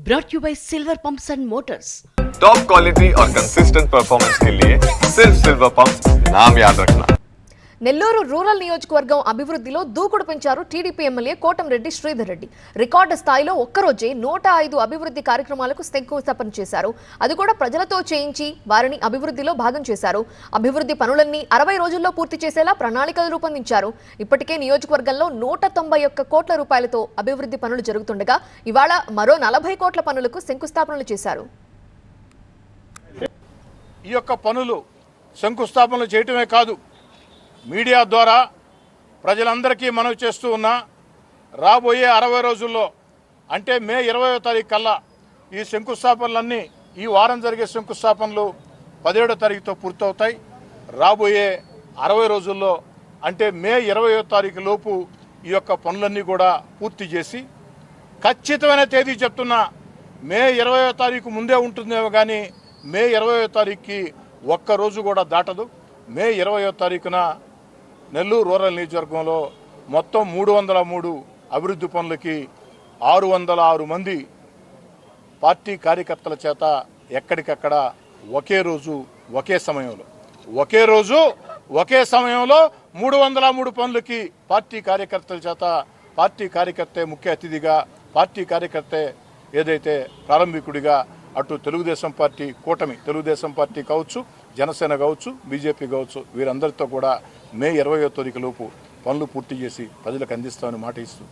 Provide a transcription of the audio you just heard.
brought you by Silver Pumps and Motors. Top quality और consistent performance के लिए सिर्फ सिल्वर पंप्स नाम याद रखना. నెల్లూరు రూరల్ నియోజకవర్గం అభివృద్ధిలో దూకుడు పెంచారు TDP MLA Kotamreddy Sridhar Reddy. Record స్థాయిలో ఒక్కరోజే 105 అభివృద్ధి కార్యక్రమాలకు శంకుస్థాపన చేశారు. అది కూడా ప్రజలతో చేయించి వారిని అభివృద్ధిలో భాగం చేశారు. అభివృద్ధి పనులన్నీ 60 రోజుల్లో పూర్తి చేసేలా ప్రణాళికలు రూపొందించారు. ఇప్పటికే నియోజకవర్గంలో 191 కోట్ల రూపాయలతో అభివృద్ధి పనులు జరుగుతుండగా ఇవాళ మరో 40 కోట్ల పనులకు శంకుస్థాపనలు చేశారు. ఈ యొక్క పనులు శంకుస్థాపనలు చేయటమే కాదు, మీడియా ద్వారా ప్రజలందరికీ మనవి చేస్తూ ఉన్నా, రాబోయే 60 రోజుల్లో అంటే మే 20వ తారీఖు కల్లా ఈ శంకుస్థాపనలన్నీ, ఈ వారం జరిగే శంకుస్థాపనలు 17వ తారీఖుతో పూర్తవుతాయి. రాబోయే 60 రోజుల్లో అంటే మే 20వ తారీఖు లోపు ఈ యొక్క పనులన్నీ కూడా పూర్తి చేసి, ఖచ్చితమైన తేదీ చెప్తున్నా, మే 20వ తారీఖు ముందే ఉంటుందేమో కానీ మే 20వ తారీఖుకి ఒక్కరోజు కూడా దాటదు. మే 20వ తారీఖున నెల్లూరు రూరల్ నియోజకవర్గంలో మొత్తం 303 అభివృద్ధి పనులకి 606 మంది పార్టీ కార్యకర్తల చేత ఎక్కడికక్కడ ఒకే రోజు ఒకే సమయంలో 303 పనులకి పార్టీ కార్యకర్తల చేత, పార్టీ కార్యకర్తే ముఖ్య అతిథిగా, పార్టీ కార్యకర్తే ఏదైతే ప్రారంభికుడిగా అటు తెలుగుదేశం పార్టీ కూటమి, తెలుగుదేశం పార్టీ కావచ్చు, జనసేన కావచ్చు, బీజేపీ కావచ్చు, వీరందరితో కూడా మే 20వ తారీఖు లోపు పనులు పూర్తి చేసి ప్రజలకు అందిస్తామని మాట ఇస్తూ